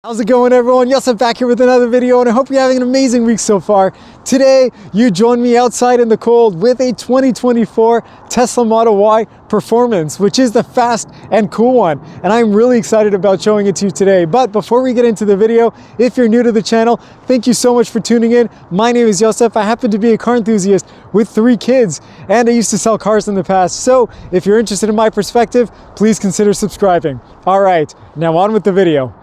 How's it going, everyone? Yosef back here with another video, and I hope you're having an amazing week so far. Today, you join me outside in the cold with a 2024 Tesla Model Y Performance, which is the fast and cool one. And I'm really excited about showing it to you today. But before we get into the video, if you're new to the channel, thank you so much for tuning in. My name is Yosef. I happen to be a car enthusiast with 3 kids, and I used to sell cars in the past. So if you're interested in my perspective, please consider subscribing. All right, now on with the video.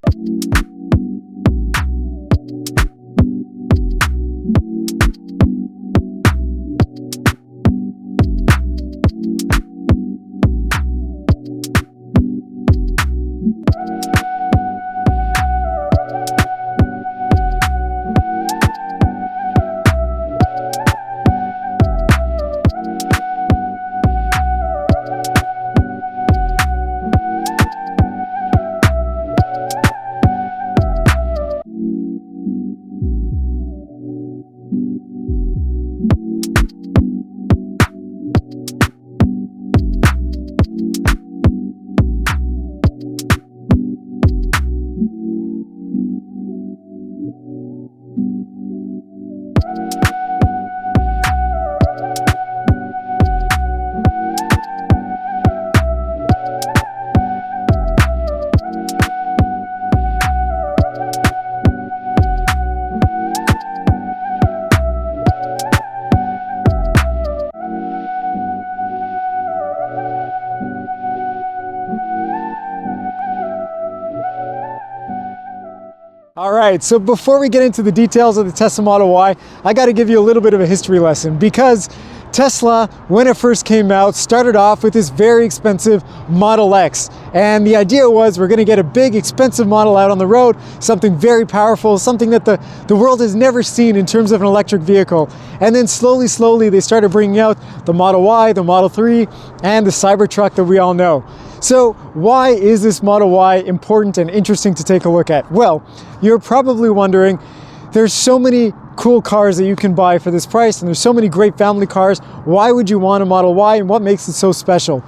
All right, so before we get into the details of the Tesla Model Y, I got to give you a little bit of a history lesson, because Tesla, when it first came out, started off with this very expensive Model X. And the idea was we're going to get a big, expensive model out on the road, something very powerful, something that the world has never seen in terms of an electric vehicle. And then slowly, they started bringing out the Model Y, the Model 3, and the Cybertruck that we all know. So why is this Model Y important and interesting to take a look at? Well, you're probably wondering, there's so many cool cars that you can buy for this price, and there's so many great family cars. Why would you want a Model Y, and what makes it so special?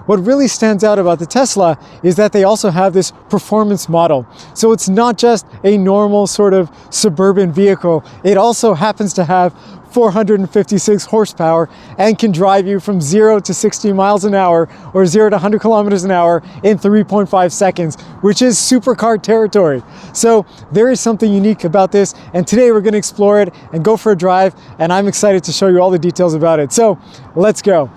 What really stands out about the Tesla is that they also have this performance model. So it's not just a normal sort of suburban vehicle. It also happens to have 456 horsepower and can drive you from 0 to 60 miles an hour or 0 to 100 kilometers an hour in 3.5 seconds, which is supercar territory. So there is something unique about this, and today we're going to explore it and go for a drive, and I'm excited to show you all the details about it. So let's go.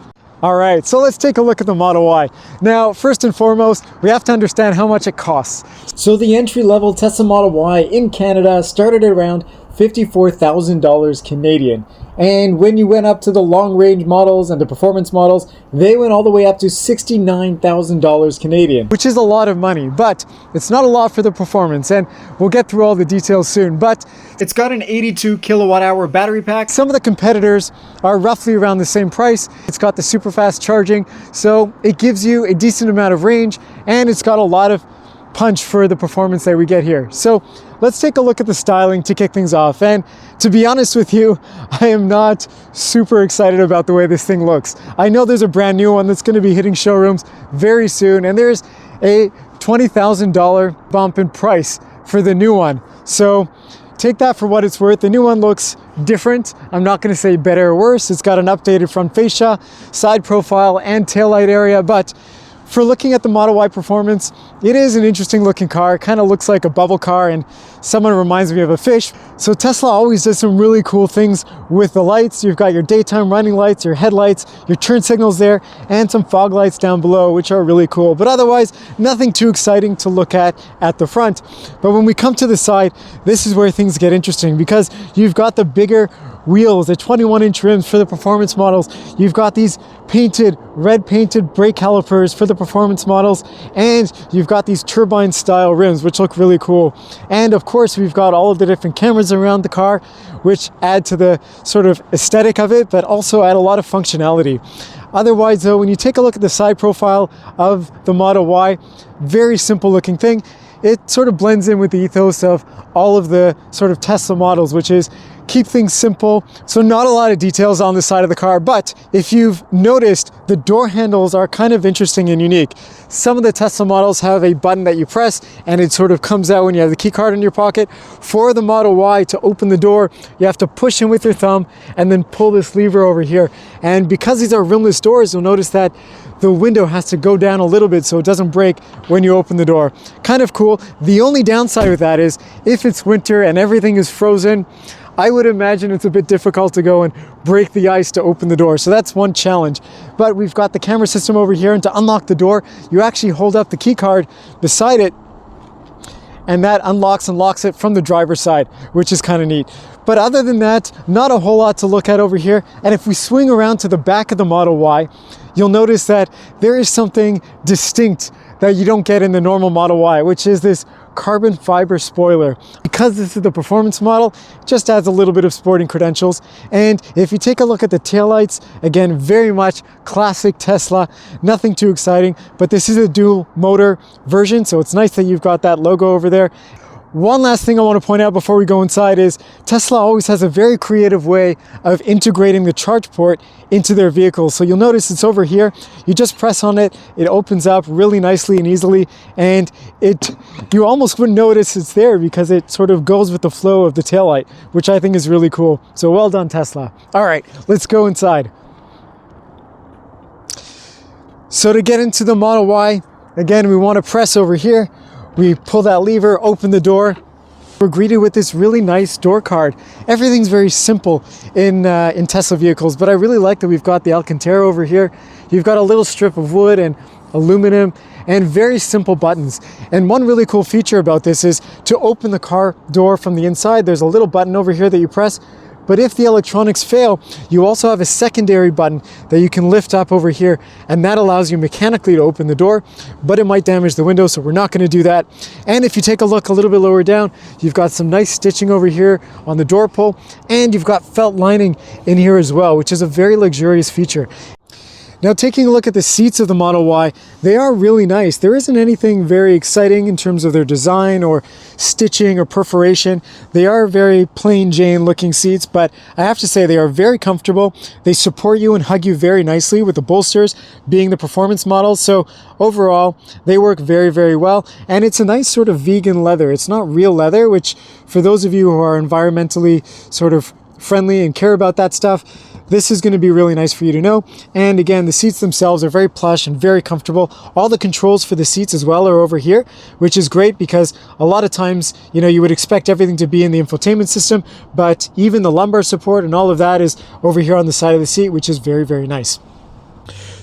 All right, so let's take a look at the Model Y. Now, first and foremost, we have to understand how much it costs. So the entry-level Tesla Model Y in Canada started at around $54,000 Canadian. And when you went up to the long-range models and the performance models, they went all the way up to $69,000 Canadian, which is a lot of money, but it's not a lot for the performance, and we'll get through all the details soon. But it's got an 82 kilowatt hour battery pack. Some of the competitors are roughly around the same price. It's got the super fast charging, so it gives you a decent amount of range, and it's got a lot of punch for the performance that we get here. So let's take a look at the styling to kick things off. And to be honest with you, I am not super excited about the way this thing looks. I know there's a brand new one that's going to be hitting showrooms very soon, and there's a $20,000 bump in price for the new one. So take that for what it's worth. The new one looks different. I'm not going to say better or worse. It's got an updated front fascia, side profile, and taillight area, but for looking at the Model Y Performance, it is an interesting looking car. It kind of looks like a bubble car, and someone reminds me of a fish. So Tesla always does some really cool things with the lights. You've got your daytime running lights, your headlights, your turn signals there, and some fog lights down below, which are really cool. But otherwise, nothing too exciting to look at the front. But when we come to the side, this is where things get interesting, because you've got the bigger wheels, the 21-inch rims for the performance models. You've got these red painted brake calipers for the performance models, and you've got these turbine style rims, which look really cool. And of course, we've got all of the different cameras around the car, which add to the sort of aesthetic of it, but also add a lot of functionality. Otherwise though, when you take a look at the side profile of the Model Y, very simple looking thing. It sort of blends in with the ethos of all of the sort of Tesla models, which is keep things simple. So not a lot of details on the side of the car, but if you've noticed, the door handles are kind of interesting and unique. Some of the Tesla models have a button that you press and it sort of comes out when you have the key card in your pocket. For the Model Y, to open the door, you have to push in with your thumb and then pull this lever over here. And because these are rimless doors, you'll notice that the window has to go down a little bit so it doesn't break when you open the door. Kind of cool. The only downside with that is if it's winter and everything is frozen, I would imagine it's a bit difficult to go and break the ice to open the door. So that's one challenge. But we've got the camera system over here, and to unlock the door, you actually hold up the key card beside it, and that unlocks and locks it from the driver's side, which is kind of neat. But other than that, not a whole lot to look at over here. And if we swing around to the back of the Model Y, you'll notice that there is something distinct that you don't get in the normal Model Y, which is this carbon fiber spoiler. Because this is the performance model, it just adds a little bit of sporting credentials. And if you take a look at the taillights, again, very much classic Tesla, nothing too exciting, but this is a dual motor version, so it's nice that you've got that logo over there. One last thing I want to point out before we go inside is Tesla always has a very creative way of integrating the charge port into their vehicles. So you'll notice it's over here. You just press on it, it opens up really nicely and easily, and you almost wouldn't notice it's there because it sort of goes with the flow of the taillight, which I think is really cool. So well done, Tesla. All right, let's go inside. So to get into the Model Y, again, we want to press over here. We pull that lever, open the door. We're greeted with this really nice door card. Everything's very simple in Tesla vehicles, but I really like that we've got the Alcantara over here. You've got a little strip of wood and aluminum and very simple buttons. And one really cool feature about this is to open the car door from the inside, there's a little button over here that you press. But if the electronics fail, you also have a secondary button that you can lift up over here, and that allows you mechanically to open the door, but it might damage the window, so we're not going to do that. And if you take a look a little bit lower down, you've got some nice stitching over here on the door pull, and you've got felt lining in here as well, which is a very luxurious feature. Now, taking a look at the seats of the Model Y, they are really nice. There isn't anything very exciting in terms of their design or stitching or perforation. They are very plain Jane looking seats, but I have to say they are very comfortable. They support you and hug you very nicely with the bolsters being the performance model. So overall, they work very, very well. And it's a nice sort of vegan leather. It's not real leather, which for those of you who are environmentally sort of friendly and care about that stuff, this is going to be really nice for you to know. And again, the seats themselves are very plush and very comfortable. All the controls for the seats as well are over here, which is great because a lot of times, you would expect everything to be in the infotainment system, but even the lumbar support and all of that is over here on the side of the seat, which is very, very nice.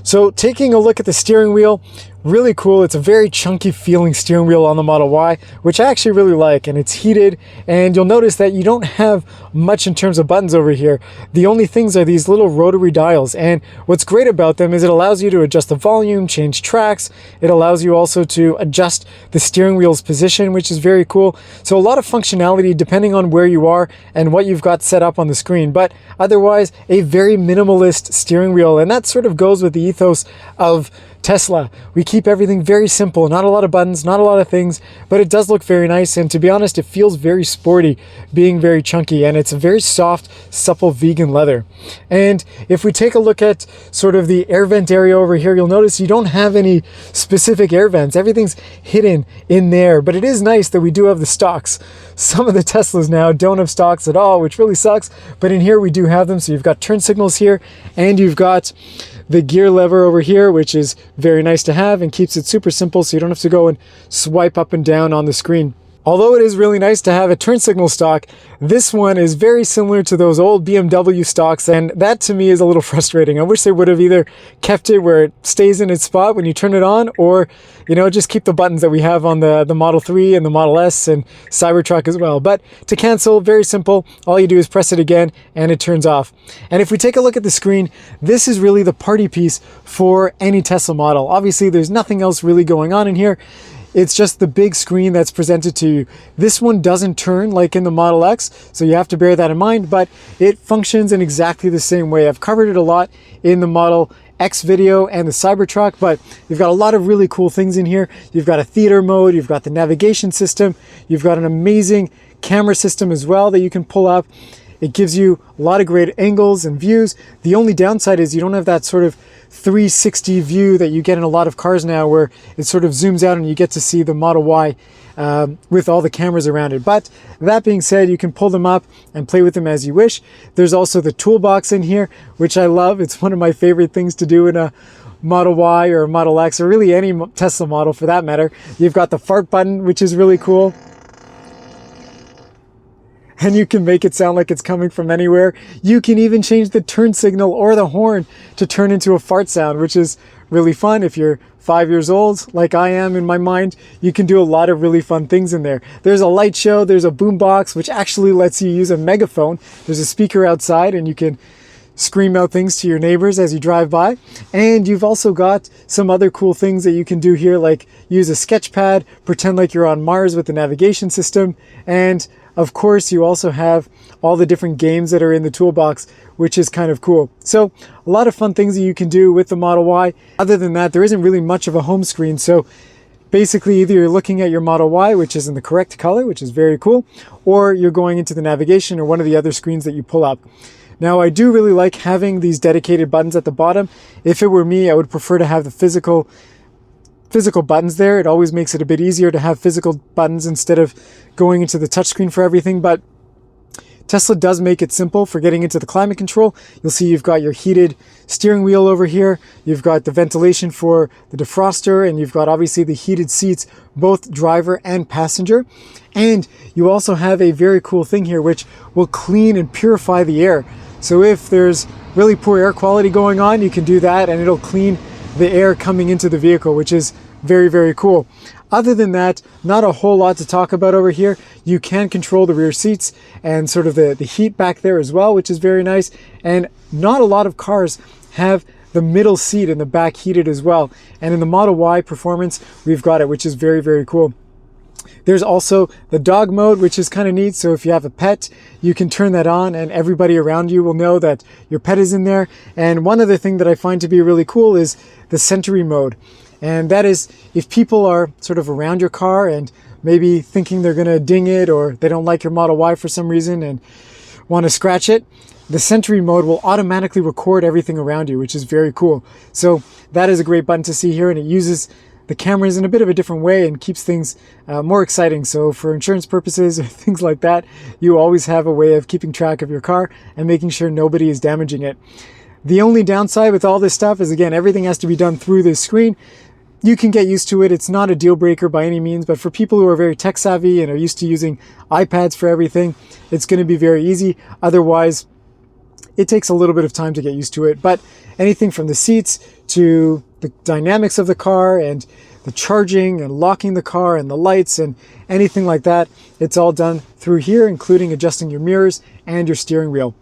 So taking a look at the steering wheel, really cool. It's a very chunky feeling steering wheel on the Model Y, which I actually really like, and it's heated, and you'll notice that you don't have much in terms of buttons over here. The only things are these little rotary dials, and what's great about them is it allows you to adjust the volume, change tracks. It allows you also to adjust the steering wheel's position, which is very cool. So a lot of functionality depending on where you are and what you've got set up on the screen, but otherwise a very minimalist steering wheel, and that sort of goes with the ethos of Tesla. We keep everything very simple, not a lot of buttons, not a lot of things, but it does look very nice, and to be honest, it feels very sporty, being very chunky, and it's a very soft, supple vegan leather. And if we take a look at sort of the air vent area over here, you'll notice you don't have any specific air vents. Everything's hidden in there, but it is nice that we do have the stalks. Some of the Teslas now don't have stalks at all, which really sucks, but in here we do have them. So you've got turn signals here, and you've got the gear lever over here, which is very nice to have and keeps it super simple so you don't have to go and swipe up and down on the screen. Although it is really nice to have a turn signal stock, this one is very similar to those old BMW stocks, and that to me is a little frustrating. I wish they would have either kept it where it stays in its spot when you turn it on, or just keep the buttons that we have on the Model 3 and the Model S and Cybertruck as well. But to cancel, very simple. All you do is press it again and it turns off. And if we take a look at the screen, this is really the party piece for any Tesla model. Obviously, there's nothing else really going on in here. It's just the big screen that's presented to you. This one doesn't turn like in the Model X, so you have to bear that in mind, but it functions in exactly the same way. I've covered it a lot in the Model X video and the Cybertruck, but you've got a lot of really cool things in here. You've got a theater mode, you've got the navigation system, you've got an amazing camera system as well that you can pull up. It gives you a lot of great angles and views. The only downside is you don't have that sort of 360 view that you get in a lot of cars now, where it sort of zooms out and you get to see the Model Y with all the cameras around it. But that being said, you can pull them up and play with them as you wish. There's also the toolbox in here, which I love. It's one of my favorite things to do in a Model Y or a Model X, or really any Tesla model for that matter. You've got the fart button, which is really cool. And you can make it sound like it's coming from anywhere. You can even change the turn signal or the horn to turn into a fart sound, which is really fun. If you're 5 years old, like I am in my mind, you can do a lot of really fun things in there. There's a light show, there's a boombox, which actually lets you use a megaphone. There's a speaker outside and you can scream out things to your neighbors as you drive by. And you've also got some other cool things that you can do here, like use a sketch pad, pretend like you're on Mars with the navigation system, and of course, you also have all the different games that are in the toolbox, which is kind of cool. So a lot of fun things that you can do with the Model Y. Other than that, there isn't really much of a home screen. So basically, either you're looking at your Model Y, which is in the correct color, which is very cool, or you're going into the navigation or one of the other screens that you pull up. Now, I do really like having these dedicated buttons at the bottom. If it were me, I would prefer to have the physical buttons there. It always makes it a bit easier to have physical buttons instead of going into the touchscreen for everything. But Tesla does make it simple for getting into the climate control. You'll see you've got your heated steering wheel over here. You've got the ventilation for the defroster, and you've got obviously the heated seats, both driver and passenger. And you also have a very cool thing here, which will clean and purify the air. So if there's really poor air quality going on, you can do that and it'll clean the air coming into the vehicle, which is very, very cool. Other than that, not a whole lot to talk about over here. You can control the rear seats and sort of the heat back there as well, which is very nice. And not a lot of cars have the middle seat in the back heated as well. And in the Model Y Performance, we've got it, which is very, very cool. There's also the dog mode, which is kind of neat. So if you have a pet, you can turn that on and everybody around you will know that your pet is in there. And one other thing that I find to be really cool is the Sentry mode. And that is if people are sort of around your car and maybe thinking they're going to ding it, or they don't like your Model Y for some reason and want to scratch it, the Sentry mode will automatically record everything around you, which is very cool. So that is a great button to see here, and it uses the cameras in a bit of a different way and keeps things more exciting. So for insurance purposes or things like that, you always have a way of keeping track of your car and making sure nobody is damaging it. The only downside with all this stuff is, again, everything has to be done through this screen. You can get used to it. It's not a deal breaker by any means, but for people who are very tech savvy and are used to using iPads for everything, it's going to be very easy. Otherwise, it takes a little bit of time to get used to it. But anything from the seats to the dynamics of the car and the charging and locking the car and the lights and anything like that, it's all done through here, including adjusting your mirrors and your steering wheel.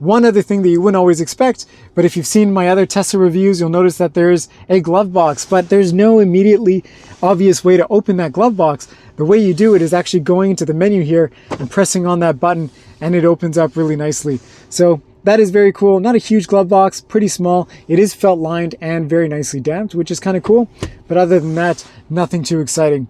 One other thing that you wouldn't always expect, but if you've seen my other Tesla reviews, you'll notice that there's a glove box, but there's no immediately obvious way to open that glove box. The way you do it is actually going into the menu here and pressing on that button, and it opens up really nicely. So that is very cool. Not a huge glove box, pretty small. It is felt lined and very nicely damped, which is kind of cool. But other than that, nothing too exciting.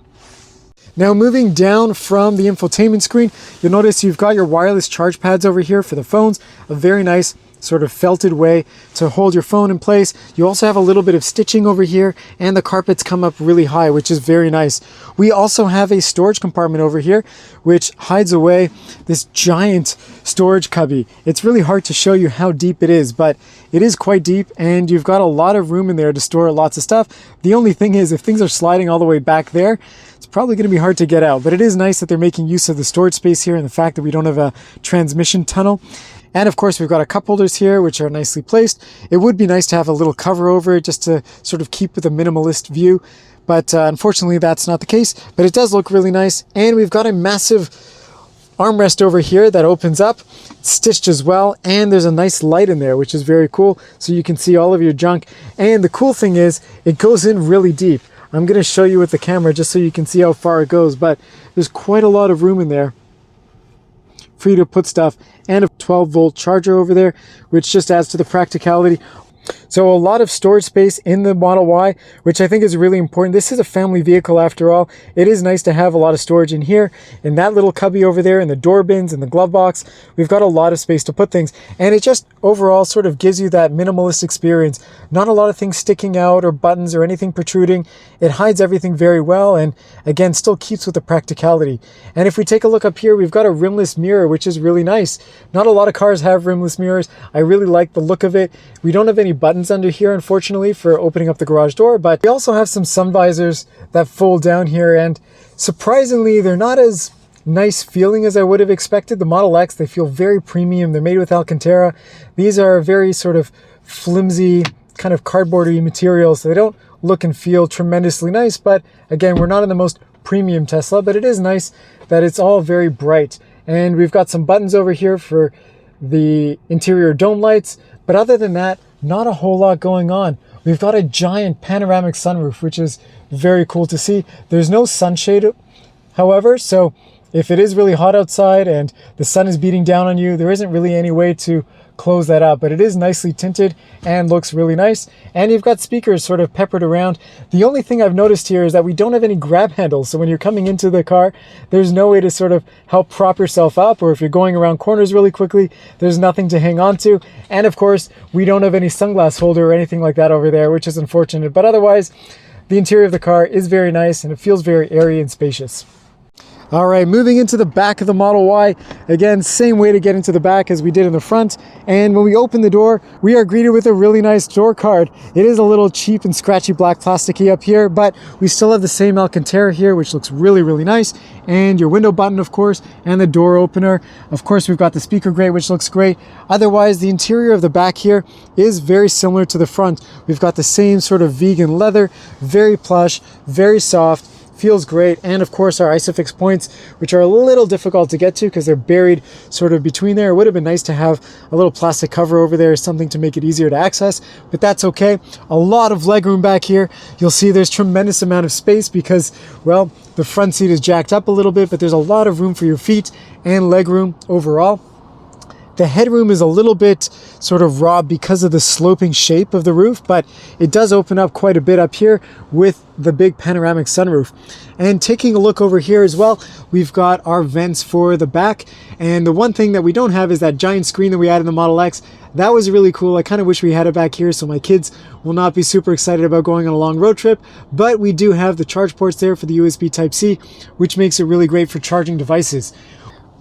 Now moving down from the infotainment screen, you'll notice you've got your wireless charge pads over here for the phones. A very nice sort of felted way to hold your phone in place. You also have a little bit of stitching over here, and the carpets come up really high, which is very nice. We also have a storage compartment over here, which hides away this giant storage cubby. It's really hard to show you how deep it is, but it is quite deep, and you've got a lot of room in there to store lots of stuff. The only thing is, if things are sliding all the way back there, it's probably going to be hard to get out, but it is nice that they're making use of the storage space here and the fact that we don't have a transmission tunnel. And of course, we've got our cup holders here, which are nicely placed. It would be nice to have a little cover over it just to sort of keep with a minimalist view, but unfortunately that's not the case, but it does look really nice. And we've got a massive armrest over here that opens up, it's stitched as well, and there's a nice light in there, which is very cool, so you can see all of your junk. And the cool thing is, it goes in really deep. I'm going to show you with the camera just so you can see how far it goes, but there's quite a lot of room in there for you to put stuff, and a 12-volt charger over there, which just adds to the practicality. So a lot of storage space in the Model Y, which I think is really important. This is a family vehicle after all. It is nice to have a lot of storage in here, in that little cubby over there, in the door bins, in the glove box. We've got a lot of space to put things. And it just overall sort of gives you that minimalist experience. Not a lot of things sticking out or buttons or anything protruding. It hides everything very well and again, still keeps with the practicality. And if we take a look up here, we've got a rimless mirror, which is really nice. Not a lot of cars have rimless mirrors. I really like the look of it. We don't have any buttons under here, unfortunately, for opening up the garage door, but we also have some sun visors that fold down here, and surprisingly, they're not as nice feeling as I would have expected. The Model X, they feel very premium. They're made with Alcantara. These are very sort of flimsy, kind of cardboardy materials, so they don't look and feel tremendously nice, but again, we're not in the most premium Tesla, but it is nice that it's all very bright. And we've got some buttons over here for the interior dome lights, but other than that, not a whole lot going on. We've got a giant panoramic sunroof, which is very cool to see. There's no sunshade, however, so if it is really hot outside and the sun is beating down on you, there isn't really any way to close that up, but it is nicely tinted and looks really nice. And you've got speakers sort of peppered around. The only thing I've noticed here is that we don't have any grab handles. So when you're coming into the car, there's no way to sort of help prop yourself up, or if you're going around corners really quickly, there's nothing to hang on to. And of course, we don't have any sunglass holder or anything like that over there, which is unfortunate. But otherwise, the interior of the car is very nice and it feels very airy and spacious. All right, moving into the back of the Model Y. Again, same way to get into the back as we did in the front. And when we open the door, we are greeted with a really nice door card. It is a little cheap and scratchy black plasticky up here, but we still have the same Alcantara here, which looks really, really nice. And your window button, of course, and the door opener. Of course, we've got the speaker grate, which looks great. Otherwise, the interior of the back here is very similar to the front. We've got the same sort of vegan leather, very plush, very soft. Feels great. And of course our Isofix points, which are a little difficult to get to because they're buried sort of between there. It would have been nice to have a little plastic cover over there, something to make it easier to access, but that's okay. A lot of legroom back here. You'll see there's tremendous amount of space because, well, the front seat is jacked up a little bit, but there's a lot of room for your feet and legroom overall. The headroom is a little bit sort of raw because of the sloping shape of the roof, but it does open up quite a bit up here with the big panoramic sunroof. And taking a look over here as well, we've got our vents for the back. And the one thing that we don't have is that giant screen that we had in the Model X. That was really cool. I kind of wish we had it back here, so my kids will not be super excited about going on a long road trip, but we do have the charge ports there for the USB Type-C, which makes it really great for charging devices.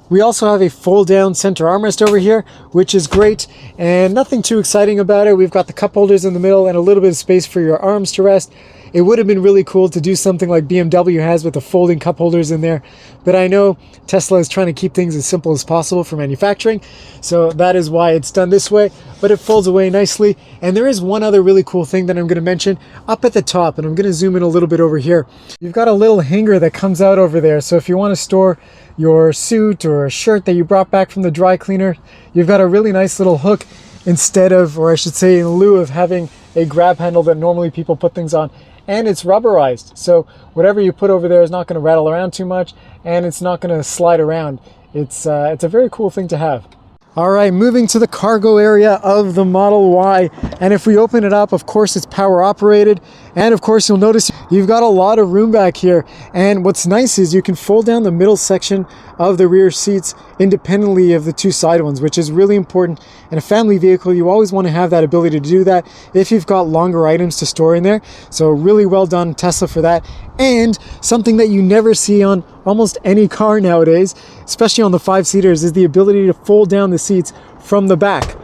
We also have a fold-down center armrest over here, which is great, and nothing too exciting about it. We've got the cup holders in the middle and a little bit of space for your arms to rest. It would have been really cool to do something like BMW has with the folding cup holders in there, but I know Tesla is trying to keep things as simple as possible for manufacturing, so that is why it's done this way, but it folds away nicely. And there is one other really cool thing that I'm going to mention up at the top, and I'm going to zoom in a little bit over here. You've got a little hanger that comes out over there, so if you want to store your suit or a shirt that you brought back from the dry cleaner, you've got a really nice little hook instead of, or I should say in lieu of having a grab handle that normally people put things on. And it's rubberized, so whatever you put over there is not going to rattle around too much, and it's not going to slide around. It's a very cool thing to have. All right, moving to the cargo area of the Model Y. And if we open it up, of course, it's power operated. And of course, you'll notice you've got a lot of room back here. And what's nice is you can fold down the middle section of the rear seats independently of the two side ones, which is really important. In a family vehicle, you always want to have that ability to do that if you've got longer items to store in there. So really well done, Tesla, for that. And something that you never see on almost any car nowadays, especially on the 5-seaters, is the ability to fold down the seats from the back.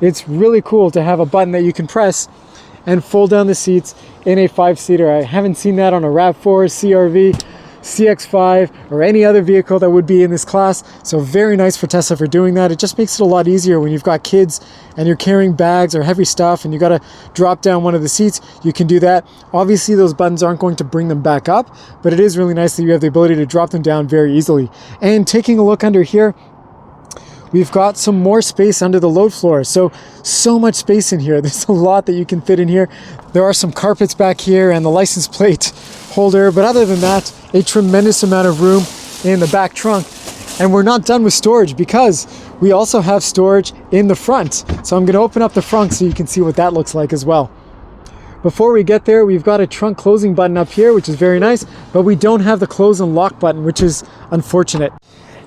It's really cool to have a button that you can press and fold down the seats in a 5-seater. I haven't seen that on a RAV4, CRV, CX-5, or any other vehicle that would be in this class. So very nice for Tesla for doing that. It just makes it a lot easier when you've got kids and you're carrying bags or heavy stuff and you got to drop down one of the seats. You can do that. Obviously, those buttons aren't going to bring them back up, but it is really nice that you have the ability to drop them down very easily. And taking a look under here, we've got some more space under the load floor. So much space in here. There's a lot that you can fit in here. There are some carpets back here and the license plate holder, but other than that, a tremendous amount of room in the back trunk. And we're not done with storage because we also have storage in the front. So I'm going to open up the frunk so you can see what that looks like as well. Before we get there, we've got a trunk closing button up here, which is very nice, but we don't have the close and lock button, which is unfortunate.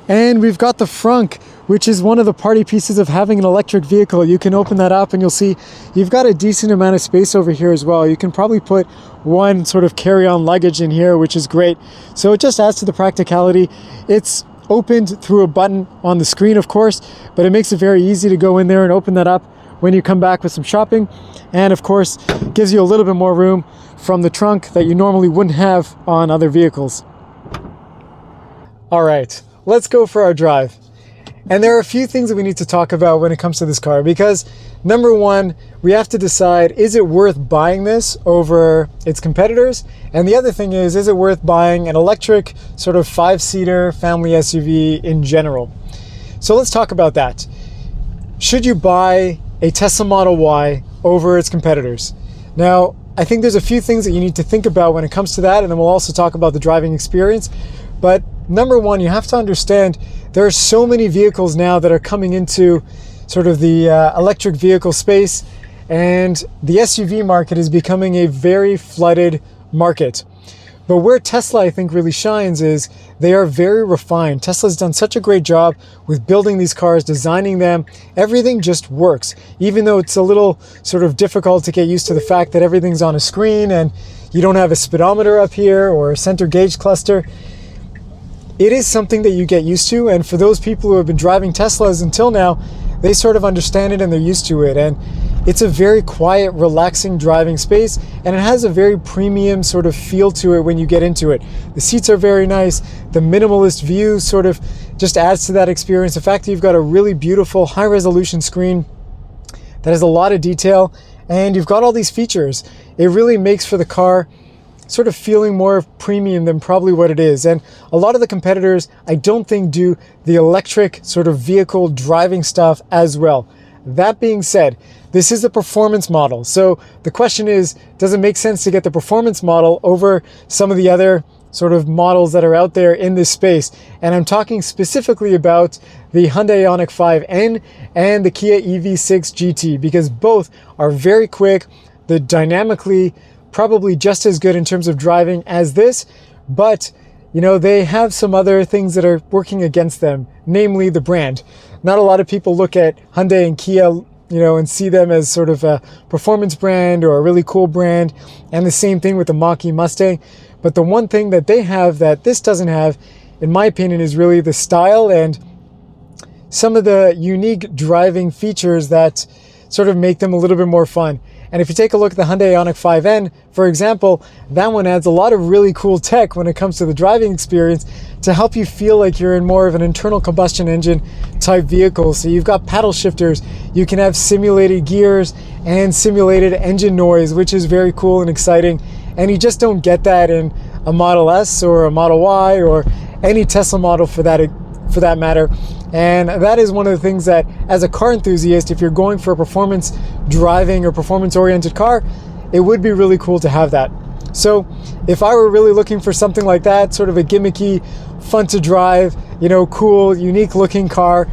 And we've got the frunk, which is one of the party pieces of having an electric vehicle. You can open that up and you'll see you've got a decent amount of space over here as well. You can probably put one sort of carry-on luggage in here, which is great. So it just adds to the practicality. It's opened through a button on the screen, of course, but it makes it very easy to go in there and open that up when you come back with some shopping. And of course, gives you a little bit more room from the trunk that you normally wouldn't have on other vehicles. All right, let's go for our drive. And there are a few things that we need to talk about when it comes to this car, because number one, we have to decide, is it worth buying this over its competitors? And the other thing is it worth buying an electric sort of 5-seater family SUV in general? So let's talk about that. Should you buy a Tesla Model Y over its competitors? Now, I think there's a few things that you need to think about when it comes to that, and then we'll also talk about the driving experience. But number one, you have to understand there are so many vehicles now that are coming into sort of the electric vehicle space, and the SUV market is becoming a very flooded market. But where Tesla, I think, really shines is they are very refined. Tesla's done such a great job with building these cars, designing them. Everything just works, even though it's a little sort of difficult to get used to the fact that everything's on a screen and you don't have a speedometer up here or a center gauge cluster. It is something that you get used to, and for those people who have been driving Teslas until now, they sort of understand it and they're used to it. And it's a very quiet, relaxing driving space, and it has a very premium sort of feel to it when you get into it. The seats are very nice. The minimalist view sort of just adds to that experience. The fact that you've got a really beautiful high-resolution screen that has a lot of detail, and you've got all these features, it really makes for the car sort of feeling more premium than probably what it is. And a lot of the competitors, I don't think, do the electric sort of vehicle driving stuff as well. That being said, this is the performance model. So the question is, does it make sense to get the performance model over some of the other sort of models that are out there in this space? And I'm talking specifically about the Hyundai Ioniq 5N and the Kia EV6 GT, because both are very quick. They're dynamically probably just as good in terms of driving as this, but you know, they have some other things that are working against them, namely the brand. Not a lot of people look at Hyundai and Kia, you know, and see them as sort of a performance brand or a really cool brand, and the same thing with the Mach-E Mustang. But the one thing that they have that this doesn't have, in my opinion, is really the style and some of the unique driving features that sort of make them a little bit more fun. And if you take a look at the Hyundai Ioniq 5N, for example, that one adds a lot of really cool tech when it comes to the driving experience to help you feel like you're in more of an internal combustion engine type vehicle. So you've got paddle shifters, you can have simulated gears and simulated engine noise, which is very cool and exciting. And you just don't get that in a Model S or a Model Y or any Tesla model for that matter. And that is one of the things that, as a car enthusiast, if you're going for a performance driving or performance oriented car, it would be really cool to have that. So if I were really looking for something like that, sort of a gimmicky, fun to drive, you know, cool, unique looking car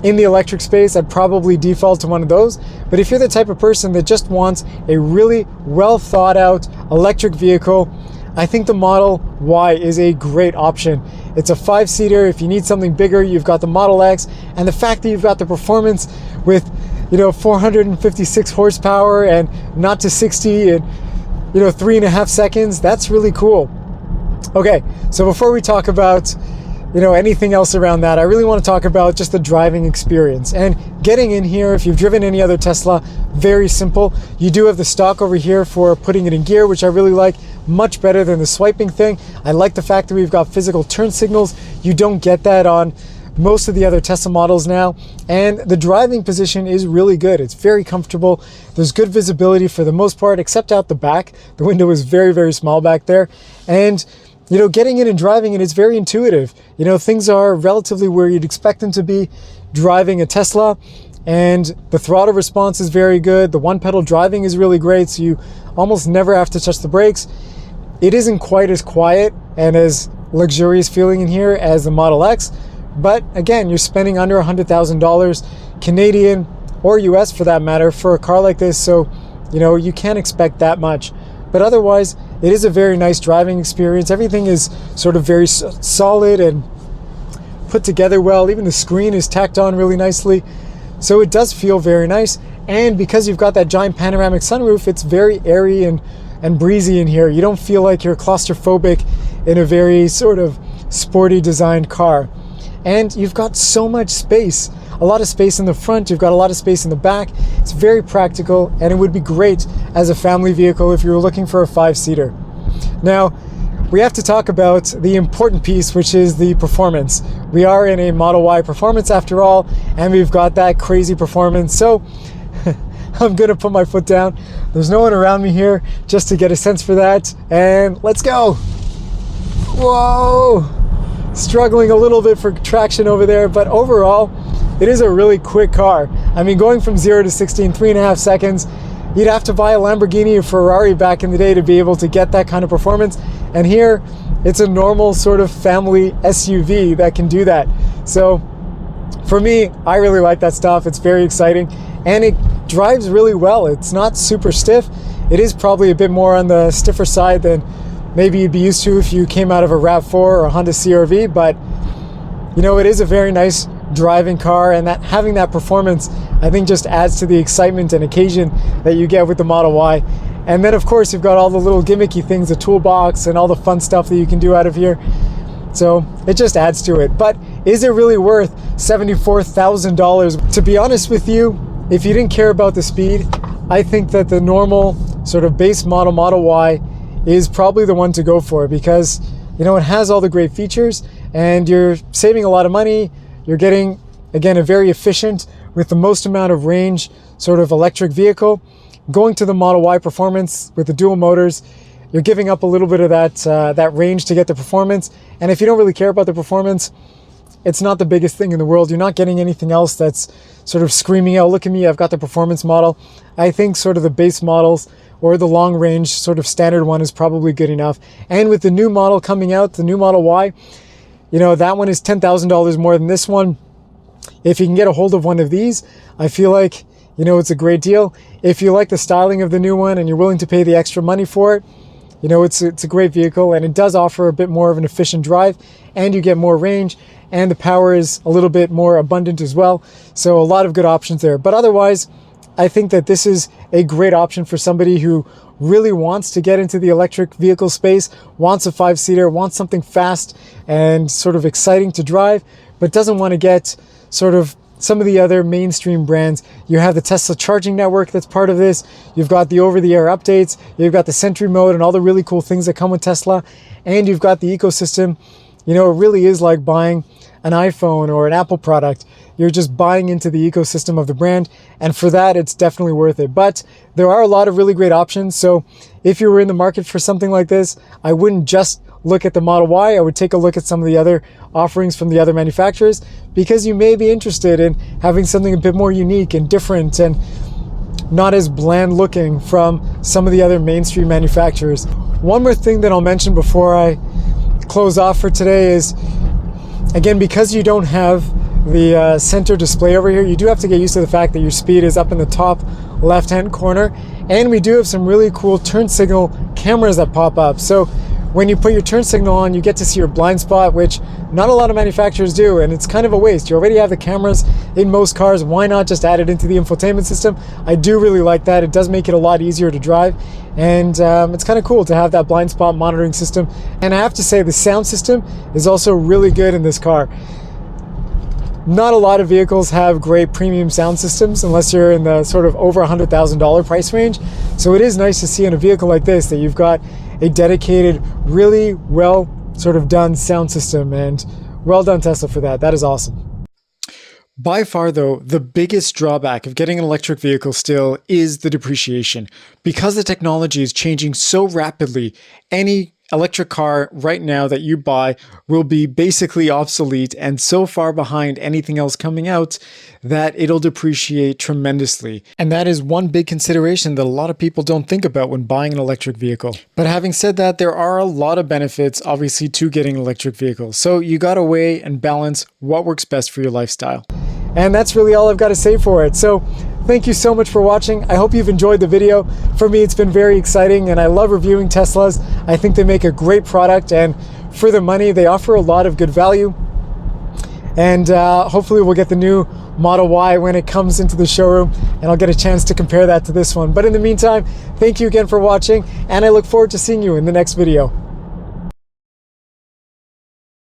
in the electric space, I'd probably default to one of those. But if you're the type of person that just wants a really well thought out electric vehicle, I think the Model Y is a great option. It's a 5-seater. If you need something bigger, you've got the Model X, and the fact that you've got the performance with, you know, 456 horsepower and not to 60 in, you know, 3.5 seconds, that's really cool. Okay, so before we talk about, you know, anything else around that, I really want to talk about just the driving experience. And getting in here, if you've driven any other Tesla, very simple. You do have the stalk over here for putting it in gear, which I really like, much better than the swiping thing. I like the fact that we've got physical turn signals. You don't get that on most of the other Tesla models now. And the driving position is really good. It's very comfortable. There's good visibility for the most part, except out the back. The window is very, very small back there. And you know, getting in and driving it is very intuitive. You know, things are relatively where you'd expect them to be driving a Tesla, and the throttle response is very good. The one pedal driving is really great, so you almost never have to touch the brakes. It isn't quite as quiet and as luxurious feeling in here as the Model X, But again, you're spending under $100,000 Canadian or US for that matter for a car like this, so you can't expect that much. But otherwise, it is a very nice driving experience. Everything is sort of very solid and put together well. Even the screen is tacked on really nicely, so it does feel very nice. And because you've got that giant panoramic sunroof, it's very airy and breezy in here. You don't feel like you're claustrophobic in a very sort of sporty designed car. And you've got so much space, a lot of space in the front, you've got a lot of space in the back. It's very practical, and it would be great as a family vehicle if you were looking for a 5-seater. Now, we have to talk about the important piece, which is the performance. We are in a Model Y performance after all, and we've got that crazy performance. So I'm gonna put my foot down. There's no one around me here just to get a sense for that, and let's go. Whoa! Struggling a little bit for traction over there, but overall, it is a really quick car. I mean, going from 0 to 60 in 3.5 seconds, you'd have to buy a Lamborghini or Ferrari back in the day to be able to get that kind of performance. And here, it's a normal sort of family SUV that can do that. So for me, I really like that stuff. It's very exciting, and it drives really well. It's not super stiff. It is probably a bit more on the stiffer side than maybe you'd be used to if you came out of a RAV4 or a Honda CR-V, but it is a very nice driving car, and that having that performance, I think, just adds to the excitement and occasion that you get with the Model Y. And then of course you've got all the little gimmicky things, the toolbox and all the fun stuff that you can do out of here. So it just adds to it. But is it really worth $74,000? To be honest with you, if you didn't care about the speed, I think that the normal sort of base model Model Y is probably the one to go for, because it has all the great features and you're saving a lot of money. You're getting, again, a very efficient with the most amount of range sort of electric vehicle. Going to the Model Y performance with the dual motors, you're giving up a little bit of that range to get the performance. And if you don't really care about the performance, it's not the biggest thing in the world. You're not getting anything else that's sort of screaming out, look at me, I've got the performance model. I think sort of the base models or the long range sort of standard one is probably good enough. And with the new model coming out, the new Model Y, that one is $10,000 more than this one. If you can get a hold of one of these, I feel like, it's a great deal. If you like the styling of the new one and you're willing to pay the extra money for it, it's a great vehicle, and it does offer a bit more of an efficient drive, and you get more range, and the power is a little bit more abundant as well. So a lot of good options there. But otherwise, I think that this is a great option for somebody who really wants to get into the electric vehicle space, wants a 5-seater, wants something fast and sort of exciting to drive, but doesn't want to get sort of some of the other mainstream brands. You have the Tesla charging network that's part of this. You've got the over-the-air updates. You've got the Sentry mode and all the really cool things that come with Tesla. And you've got the ecosystem. It really is like buying an iPhone or an Apple product. You're just buying into the ecosystem of the brand, and for that, it's definitely worth it. But there are a lot of really great options, so if you were in the market for something like this, I wouldn't just look at the Model Y. I would take a look at some of the other offerings from the other manufacturers, because you may be interested in having something a bit more unique and different and not as bland looking from some of the other mainstream manufacturers. One more thing that I'll mention before I close off for today is, again, because you don't have the center display over here, you do have to get used to the fact that your speed is up in the top left-hand corner, and we do have some really cool turn signal cameras that pop up. So when you put your turn signal on, you get to see your blind spot, which not a lot of manufacturers do, and it's kind of a waste. You already have the cameras in most cars. Why not just add it into the infotainment system? I do really like that. It does make it a lot easier to drive, and it's kind of cool to have that blind spot monitoring system. And I have to say, the sound system is also really good in this car. Not a lot of vehicles have great premium sound systems unless you're in the sort of over $100,000 price range. So it is nice to see in a vehicle like this that you've got a dedicated, really well sort of done sound system, and well done Tesla for that. That is awesome. By far though, the biggest drawback of getting an electric vehicle still is the depreciation. Because the technology is changing so rapidly, any electric car right now that you buy will be basically obsolete and so far behind anything else coming out that it'll depreciate tremendously. And that is one big consideration that a lot of people don't think about when buying an electric vehicle. But having said that, there are a lot of benefits, obviously, to getting an electric vehicle. So you gotta weigh and balance what works best for your lifestyle. And that's really all I've got to say for it. So thank you so much for watching. I hope you've enjoyed the video. For me, it's been very exciting and I love reviewing Teslas. I think they make a great product, and for the money, they offer a lot of good value. And hopefully we'll get the new Model Y when it comes into the showroom, and I'll get a chance to compare that to this one. But in the meantime, thank you again for watching, and I look forward to seeing you in the next video.